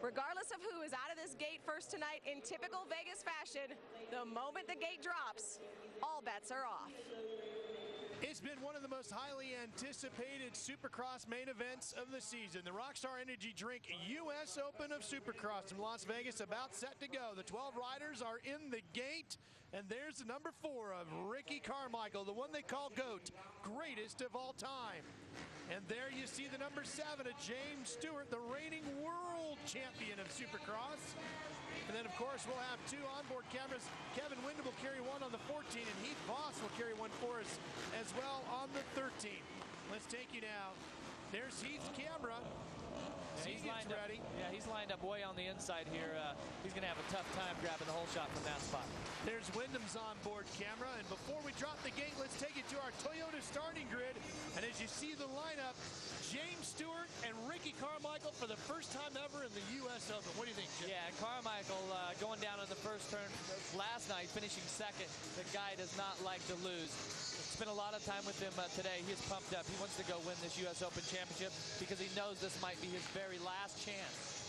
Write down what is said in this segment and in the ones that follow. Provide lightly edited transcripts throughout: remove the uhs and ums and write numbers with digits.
Regardless of who is out of this gate first tonight, in typical Vegas fashion, the moment the gate drops, all bets are off. It's been one of the most highly anticipated Supercross main events of the season. The Rockstar Energy Drink U.S. Open of Supercross in Las Vegas about set to go. The 12 riders are in the gate, and there's the number 4 of Ricky Carmichael, the one they call GOAT, greatest of all time. And there you see the number 7 of James Stewart, the reigning world champion of Supercross. And then, of course, we'll have 2 onboard cameras. Kevin Windham will carry one on the 14, and Heath Voss will carry one for us as well on the 13. Let's take you now. There's Heath's camera. He's lined up, ready. Yeah, he's lined up way on the inside here. He's going to have a tough time grabbing the whole shot from that spot. There's Wyndham's onboard camera. And before we drop the gate, let's take it to our Toyota starting grid. And as you see the lineup, James Stewart and Ricky Carmichael for the first time ever in the U.S. Open. What do you think, Jim? Yeah, Carmichael going down in the first turn last night, finishing second. The guy does not like to lose. Spent a lot of time with him today. He's pumped up. He wants to go win this U.S. Open Championship because he knows this might be his very last chance.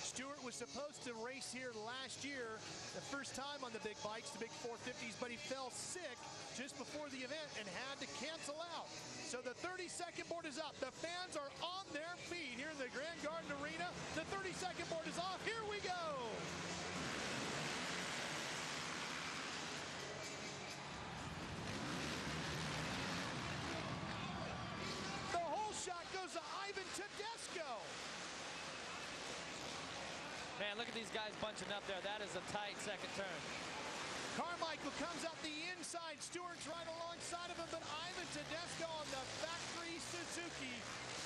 Stewart was supposed to race here last year, the first time on the big bikes, the big 450s, but he fell sick just before the event and had to cancel out. So the 30-second board is up. The fans are on their feet here in the Grand Garden Arena. The 30-second board is off. Here we go. Shot goes to Ivan Tedesco. Man, look at these guys bunching up there. That is a tight second turn. Carmichael comes up the inside. Stewart's right alongside of him, but Ivan Tedesco on the factory Suzuki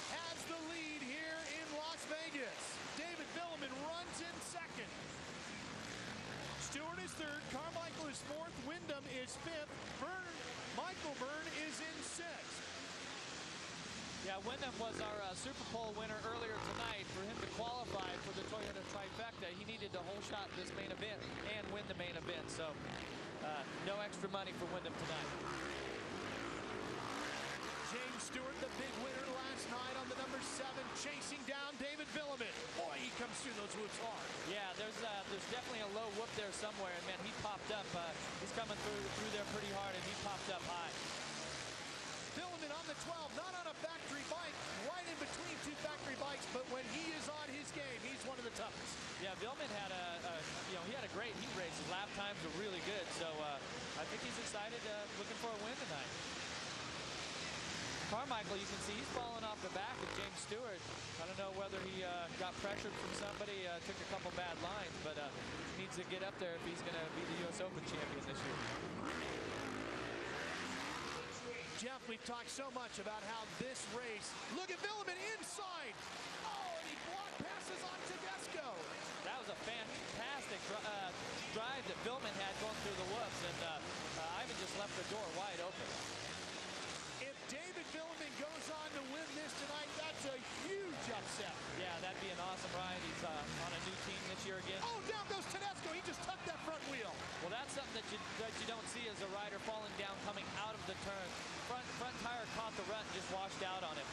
has the lead here in Las Vegas. David Villemin runs in second. Stewart is third. Carmichael is fourth. Windham is fifth. Michael Byrne is in sixth. Yeah, Windham was our Super Pole winner earlier tonight. For him to qualify for the Toyota Trifecta, he needed to whole shot this main event and win the main event. So no extra money for Windham tonight. James Stewart, the big winner last night on the number 7, chasing down David Villemin. Boy, he comes through those whoops hard. Yeah, there's definitely a low whoop there somewhere. And, man, he popped up. He's coming through there pretty hard, and he popped up high. Villemin on the 12, not on a factory bike, right in between 2 factory bikes, but when he is on his game, he's one of the toughest. Yeah, Villemin had he had a great heat race. His lap times were really good, so I think he's excited, looking for a win tonight. Carmichael, you can see he's falling off the back of James Stewart. I don't know whether he got pressured from somebody, took a couple bad lines, but needs to get up there if he's going to be the U.S. Open champion this year. Jeff, we've talked so much about how this race, look at Villemin inside. Oh, and he block passes on Tedesco. That was a fantastic drive that Villemin had going through the whoops, and Ivan just left the door wide open. If David Villemin goes on to win this tonight, that's a huge upset. Yeah, that'd be an awesome ride. He's on a new team this year again. Oh, down goes Tedesco. He just tucked that front wheel. Well, that's something that you don't see as a rider falling down, coming out of the turn. Front tire caught the rut and just washed out on him.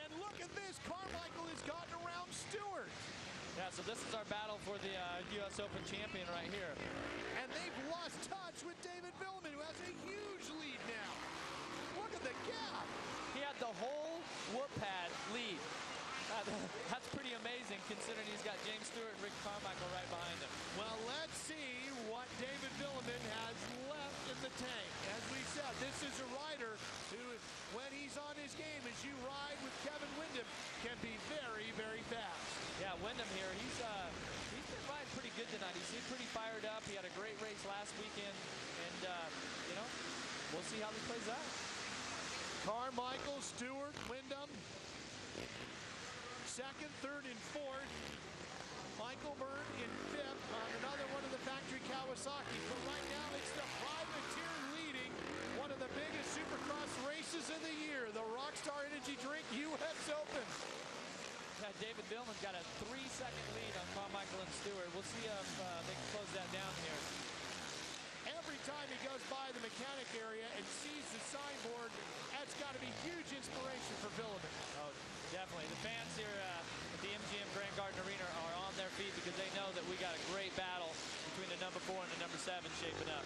And look at this. Carmichael has gotten around Stewart. Yeah, so this is our battle for the U.S. Open champion right here. And they've lost touch with David Villemin, who has a huge lead now. Look at the gap. He had the whole whoop pad lead. That's pretty amazing considering he's got James Stewart and Rick Carmichael right behind him. Well, let's see what David Villemin has left in the tank. As we said, this is a rider who, when he's on his game, as you ride with Kevin Windham, can be very, very fast. Yeah, Windham here, he's been riding pretty good tonight. He seemed pretty fired up. He had a great race last weekend, and we'll see how this plays out. Carmichael, Stewart, Windham. Second, third, and fourth. Michael Byrne in fifth on another one of the factory Kawasaki. But right now, it's the privateer leading one of the biggest Supercross races of the year, the Rockstar Energy Drink U.S. Open. Yeah, David Villemin's got a 3-second lead on Carmichael and Stewart. We'll see if they can close that down here. Every time he goes by the mechanic area and sees the signboard, that's got to be huge inspiration for Villemin. Oh, definitely. The fans here at the MGM Grand Garden feet because they know that we got a great battle between the number 4 and the number 7 shaping up.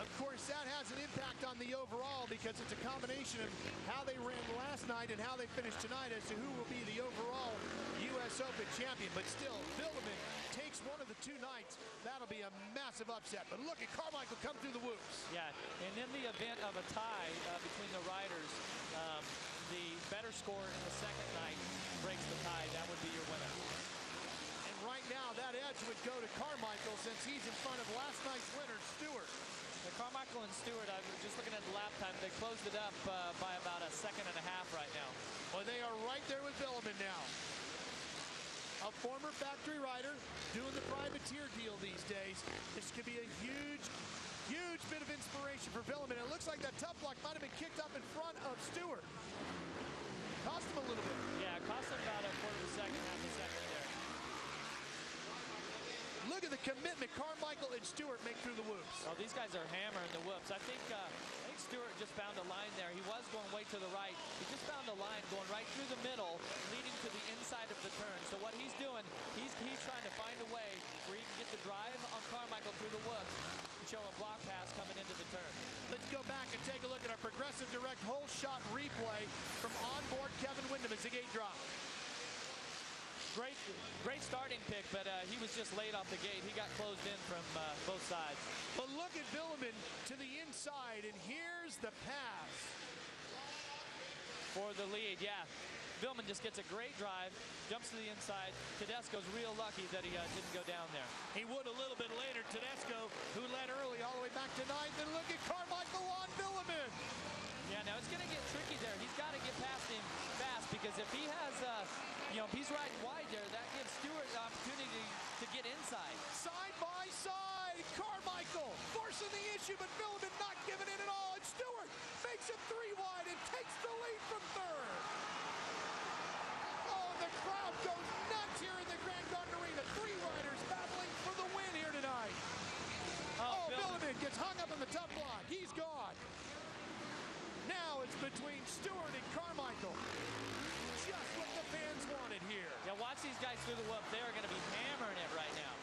Of course, that has an impact on the overall because it's a combination of how they ran last night and how they finished tonight as to who will be the overall U.S. Open champion. But still, Biilmann takes one of the 2 nights. That'll be a massive upset. But look at Carmichael come through the whoops. Yeah, and in the event of a tie between the riders, the better score in the second night breaks the tie. That would be your winner. And right now, that edge would go to Carmichael since he's in front of last night's winner, Stewart. Carmichael and Stewart, I was just looking at the lap time, they closed it up by about a second and a half right now. Well, they are right there with Biilmann now. A former factory rider doing the privateer deal these days. This could be a huge bit of inspiration for Biilmann. It looks like that tough block might have been kicked up in front of Stewart. Cost him a little bit. Yeah, it cost him about a quarter of a second, half a second there. Look at the commitment Carmichael and Stewart make through the whoops. Oh, these guys are hammering the whoops. I think Stewart just found a line there. He was going way to the right. He just found a line going right through the middle, leading to the inside of the turn. So what he's doing, he's trying to find a way where he can get the drive on Carmichael through the whoops and show a block pass coming into the turn. Let's go back and take a look at our Progressive Direct hole shot replay from onboard Kevin Windham as the gate drop. Great starting pick, but he was just late off the gate. He got closed in from both sides. But look at Biilmann to the inside, and here's the pass. For the lead, yeah. Biilmann just gets a great drive, jumps to the inside. Tedesco's real lucky that he didn't go down there. He would a little bit later. Tedesco, who led early all the way back to 9th, and look at Carmichael on Biilmann. Yeah, now it's going to get tricky there. He's got to get past him fast because if he has, if he's riding wide there, that gives Stewart the opportunity to get inside. Side by side, Carmichael forcing the issue, but Biilmann not giving in at all. And Stewart makes it 3 wide and takes the lead from 3rd. Oh, the crowd goes nuts here in the Grand Garden Arena. 3 riders battling for the win here tonight. Oh, Biilmann gets hung up in the tough block. He's gone. Now it's between Stewart and Carmichael. Just what the fans wanted here. Yeah, watch these guys through the whoop. They are going to be hammering it right now.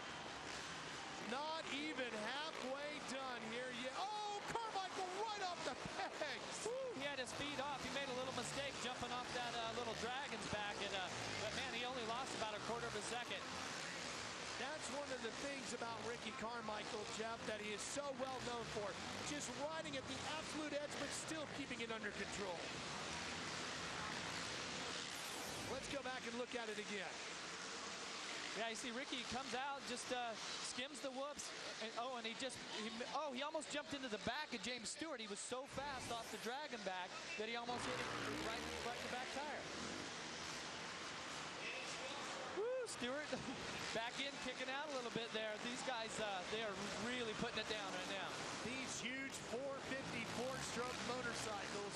Not even halfway done here yet. Oh, Carmichael right off the pegs. He had his feet off. He made a little mistake jumping off that little dragon's back. But, man, he only lost about a quarter of a second. That's one of the things about Ricky Carmichael, Jeff, that he is so well known for. Just riding at the absolute edge, but still keeping it under control. Let's go back and look at it again. Yeah, you see Ricky comes out, just skims the whoops. And he almost jumped into the back of James Stewart. He was so fast off the dragon back that he almost hit him right in the back tire. Stewart back in, kicking out a little bit there. These guys, they are really putting it down right now. These huge 450 four-stroke motorcycles,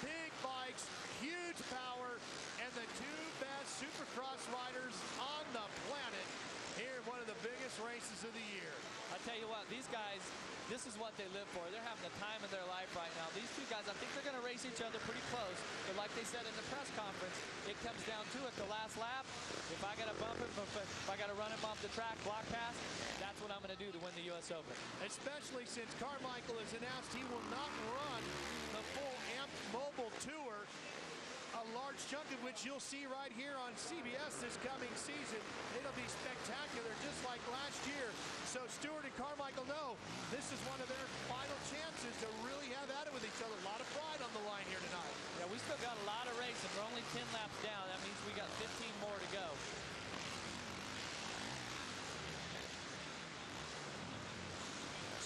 big bikes, huge power, and the 2 best Supercross riders on the planet here in one of the biggest races of the year. I tell you what, these guys, this is what they live for. They're having the time of their life right now. These 2 guys, I think they're going to race each other pretty close. But like they said in the press conference, it comes down to it. The last lap, if I got to bump him, if I got to run him off the track, block pass, that's what I'm going to do to win the U.S. Open. Especially since Carmichael has announced he will not run the full AMP Mobile Tour, a large chunk of which you'll see right here on CBS this coming season. It'll be spectacular, just like last year. So Stewart and Carmichael know this is one of their final chances to really have at it with each other. A lot of pride on the line here tonight. Yeah, we still got a lot of racing. We're only 10 laps down. That means we got 15 more to go.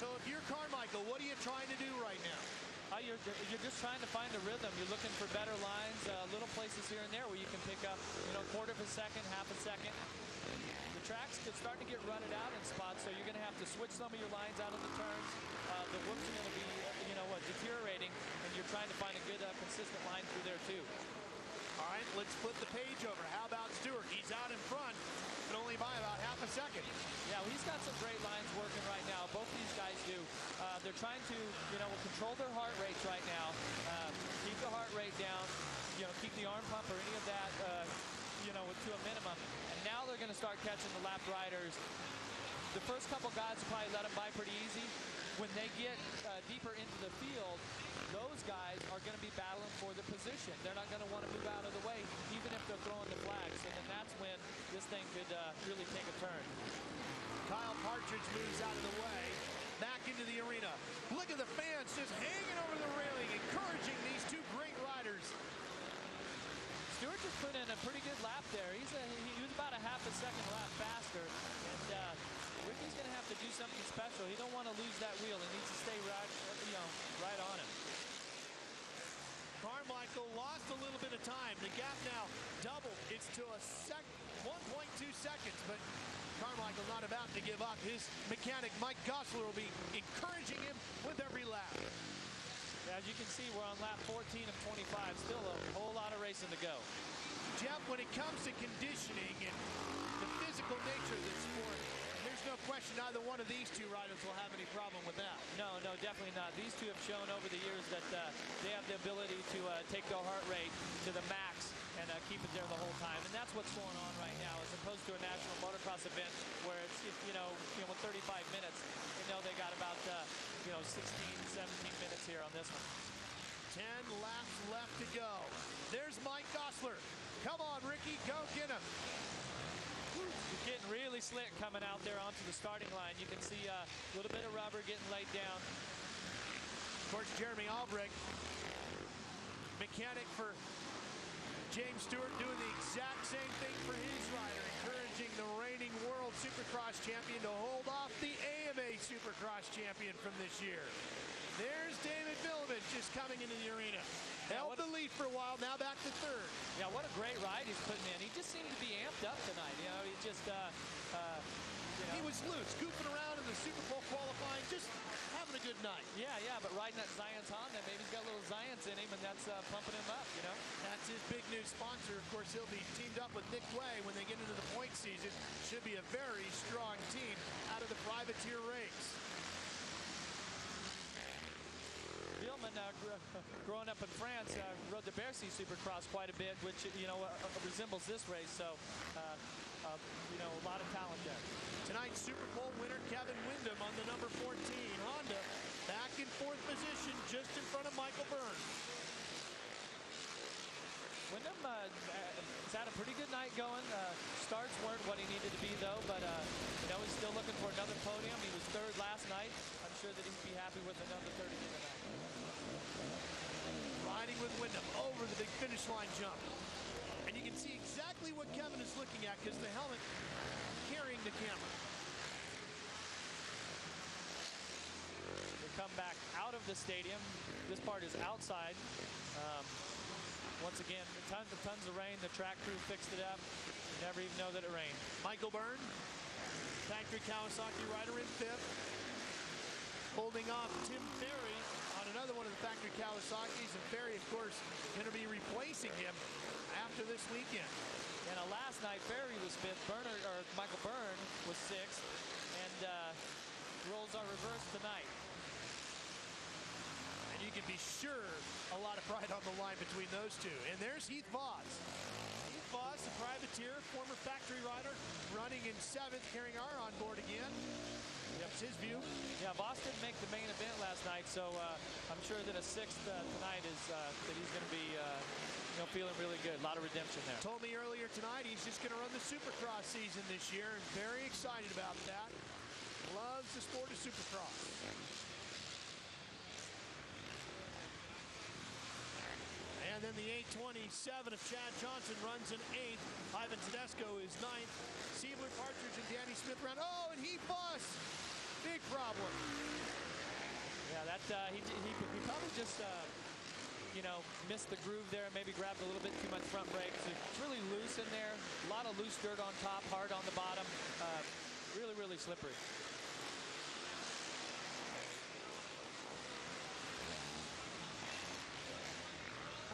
So if you're Carmichael, what are you trying to do right now? You're just trying to find a rhythm. You're looking for better lines, little places here and there where you can pick up, quarter of a second, half a second. The track's starting to get rutted out in spots, so you're going to have to switch some of your lines out of the turns. The whoops are going to be, deteriorating, and you're trying to find a good, consistent line through there too. All right, let's flip the page over. How about Stewart? He's out in front, but only by about half a second. Yeah, well, he's got some great lines working right now. Both these guys do. They're trying to, control their heart rates right now. Keep the heart rate down. Keep the arm pump or any of that, to a minimum. to start catching the lap riders. The first couple guys will probably let them by pretty easy. When they get deeper into the field, those guys are going to be battling for the position. They're not going to want to move out of the way, even if they're throwing the flags. And then that's when this thing could really take a turn. Kyle Partridge moves out of the way, back into the arena. Look at the fans just hanging over the railing, encouraging these two great riders. Stewart just put in a pretty good lap there. He was about a half a second lap faster. And Ricky's going to have to do something special. He don't want to lose that wheel. He needs to stay right on him. Carmichael lost a little bit of time. The gap now doubled. It's to 1.2 seconds, but Carmichael not about to give up. His mechanic, Mike Gosler, will be encouraging him with every lap. As you can see, we're on lap 14 of 25. Still a whole lot of racing to go. Jeff, when it comes to conditioning and the physical nature of this sport, there's no question either one of these two riders will have any problem with that. No, definitely not. These two have shown over the years that they have the ability to take their heart rate to the max and keep it there the whole time. And that's what's going on right now, as opposed to a national motocross event where it's, with 35 minutes, they got about, 16, 17 minutes here on this one. 10 laps left to go. There's Mike Gosler. Come on, Ricky, go get him. He's getting really slick coming out there onto the starting line. You can see a little bit of rubber getting laid down. Of course, Jeremy Albrecht, mechanic for James Stewart, doing the exact same thing for his rider, encouraging the reigning World Supercross champion to hold off the AMA Supercross champion from this year. There's David Billiman just coming into the arena. Held the lead for a while, now back to third. Yeah, what a great ride he's putting in. He just seemed to be amped up tonight. He just, He was loose, goofing around in the Super Bowl qualifying, just having a good night. Yeah, but riding that Zions Honda, maybe he's got a little Zions in him, and that's pumping him up, That's his big new sponsor. Of course, he'll be teamed up with Nick Way when they get into the point season. Should be a very strong team out of the privateer race. Billman, growing up in France, rode the Bercy Supercross quite a bit, which, resembles this race. So, a lot of talent there. Tonight's Super Bowl winner, Kevin Windham, on the number 14 Honda, back in fourth position, just in front of Michael Byrne. Windham has had a pretty good night going. Starts weren't what he needed to be, though, but he's still looking for another podium. He was third last night. I'm sure that he'd be happy with another third again tonight. Riding with Windham over the big finish line jump. And you can see exactly what Kevin is looking at because the helmet carrying the camera. They come back out of the stadium. This part is outside. Once again, tons of rain. The track crew fixed it up. You never even know that it rained. Michael Byrne, factory Kawasaki rider, in fifth. Holding off Tim Ferry on another one of the factory Kawasaki's. And Ferry, of course, going to be replacing him after this weekend. And last night, Ferry was fifth. Michael Byrne was sixth. And roles are reversed tonight. And you can be sure a lot of pride on the line between those two. And there's Heath Voss. Heath Voss, a privateer, former factory rider, running in seventh, carrying our on board again. That's his view. Yeah, Voss didn't make the main event last night, so I'm sure that a sixth tonight is that he's going to be feeling really good. A lot of redemption there. Told me earlier tonight he's just going to run the Supercross season this year, and very excited about that. Loves the sport of Supercross. And then the 8:27 of Chad Johnson runs in 8th. Ivan Tedesco is 9th. Siebler, Partridge, and Danny Smith round. Oh, and Heath Voss. Big problem. Yeah, that he probably just missed the groove there. Maybe grabbed a little bit too much front brakes. It's really loose in there. A lot of loose dirt on top, hard on the bottom. Really slippery.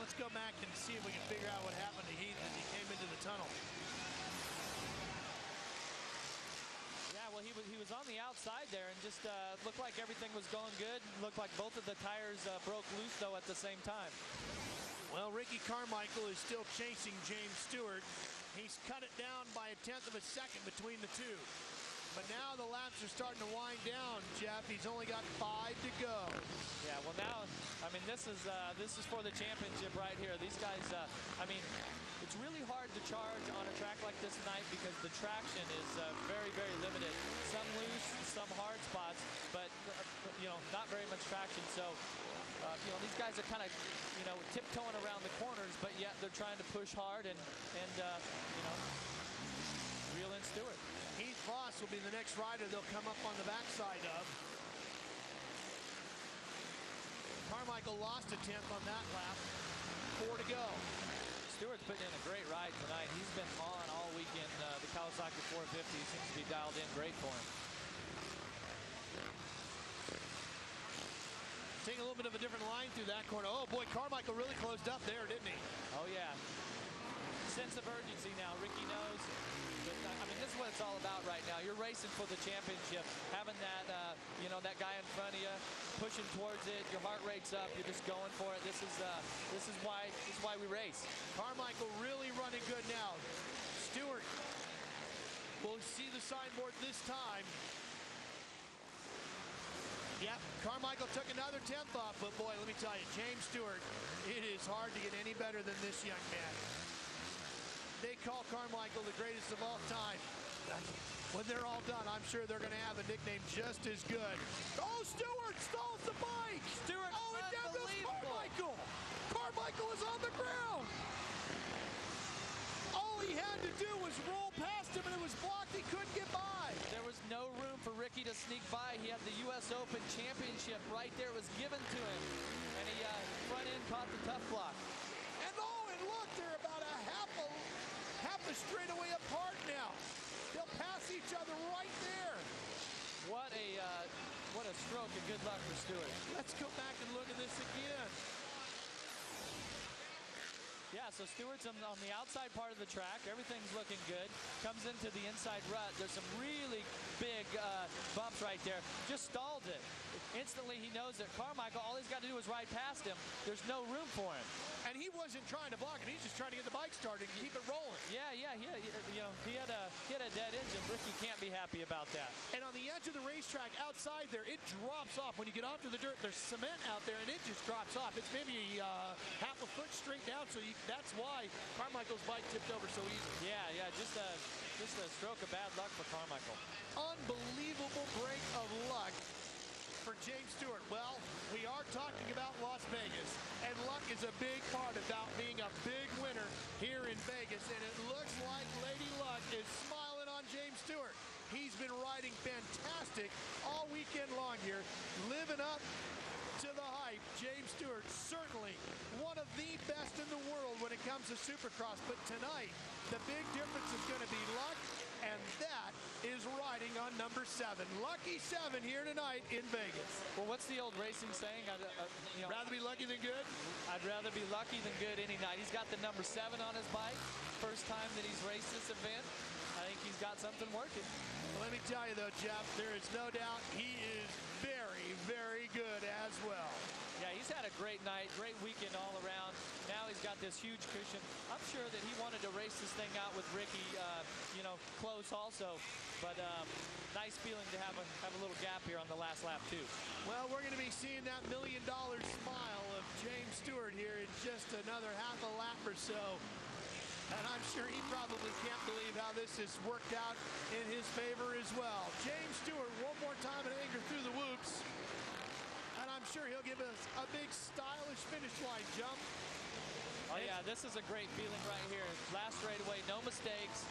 Let's go back and see if we can figure out what happened to Heath as he came into the tunnel. Yeah, well, he was on the outside there and just looked like everything was going good. Looked like both of the tires broke loose, though, at the same time. Well, Ricky Carmichael is still chasing James Stewart. He's cut it down by 1/10 of a second between the two. But now the laps are starting to wind down, Jeff. He's only got 5 to go. Yeah, well now, I mean, this is for the championship right here. These guys, I mean, it's really hard to charge on a track like this tonight because the traction is very, very limited. Some loose, some hard spots, but, you know, not very much traction. So, you know, these guys are kind of, you know, tiptoeing around the corners, but yet they're trying to push hard and you know, reel in Stewart. Heath Voss will be the next rider they'll come up on the backside of. Carmichael lost 1/10 on that lap. 4 to go. Stewart's putting in a great ride tonight. He's been on all weekend. The Kawasaki 450 seems to be dialed in great for him. Taking a little bit of a different line through that corner. Oh boy, Carmichael really closed up there, didn't he? Oh yeah. Sense of urgency now. Ricky knows. But, I mean, this is what it's all about right now. You're racing for the championship. Having that, you know, that guy in front of you, pushing towards it. Your heart rate's up. You're just going for it. This is why we race. Carmichael really running good now. Stewart will see the signboard this time. Yep, Carmichael took another 1/10 off, but boy, let me tell you, James Stewart, it is hard to get any better than this young man. They call Carmichael the greatest of all time. When they're all done, I'm sure they're going to have a nickname just as good. Oh, Stewart stalls the bike. Stewart, oh, and down goes Carmichael. Carmichael is on the ground. All he had to do was roll past him, and it was blocked. He couldn't get by. There was no room for Ricky to sneak by. He had the U.S. Open Championship right there. It was given to him, and he front end caught the tough block. And look, they're about a half a straightaway apart now. They'll pass each other right there. What a stroke of good luck for Stewart. Let's go back and look at this again. Yeah, so Stewart's on the outside part of the track. Everything's looking good. Comes into the inside rut. There's some really big bumps right there. Just stalled it. Instantly, he knows that Carmichael, all he's got to do is ride past him. There's no room for him. And he wasn't trying to block it. He's just trying to get the bike started and keep it rolling. Yeah, you know, he had a dead engine. Ricky can't be happy about that. And on the edge of the racetrack outside there, it drops off. When you get onto the dirt, there's cement out there, and it just drops off. It's maybe half a foot straight down, so that's why Carmichael's bike tipped over so easily. Yeah, just a stroke of bad luck for Carmichael. Unbelievable break of luck for James Stewart. Well, we are talking about Las Vegas, and luck is a big part about being a big winner here in Vegas, and it looks like Lady Luck is smiling on James Stewart. He's been riding fantastic all weekend long here, living up to the hype. James Stewart, certainly one of the best in the world when it comes to Supercross, but tonight, the big difference is going to be luck, and that is riding on number 7. Lucky 7 here tonight in Vegas. Well, what's the old racing saying? You know, rather be lucky than good? I'd rather be lucky than good any night. He's got the number 7 on his bike. First time that he's raced this event. I think he's got something working. Well, let me tell you, though, Jeff, there is no doubt he is very, very good as well. Yeah, he's had a great night, great weekend all around. Now he's got this huge cushion. I'm sure that he wanted to race this thing out with Ricky, you know, close also. But nice feeling to have a little gap here on the last lap, too. Well, we're going to be seeing that $1 million smile of James Stewart here in just another half a lap or so. And I'm sure he probably can't believe how this has worked out in his favor as well. James Stewart, one more time in anger through the whoops. And I'm sure he'll give us a big stylish finish line jump. Oh, yeah, this is a great feeling right here. Last straightaway, no mistakes.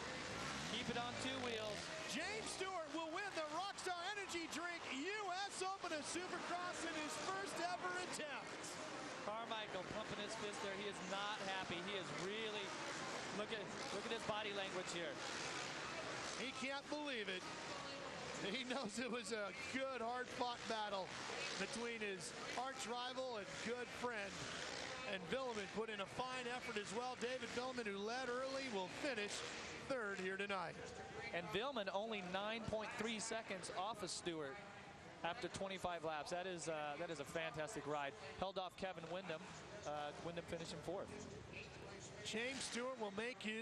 Keep it on 2 wheels. James Stewart will win the Rockstar Energy Drink U.S. Open of Supercross in his first ever attempt. Carmichael pumping his fist there. He is not happy. He is really... Look at his body language here. He can't believe it. He knows it was a good, hard-fought battle between his arch rival and good friend. And Villeman put in a fine effort as well. David Villeman, who led early, will finish 3rd here tonight. And Villeman only 9.3 seconds off of Stewart after 25 laps. That is a fantastic ride. Held off Kevin Windham. Wyndham finishing fourth. James Stewart will make his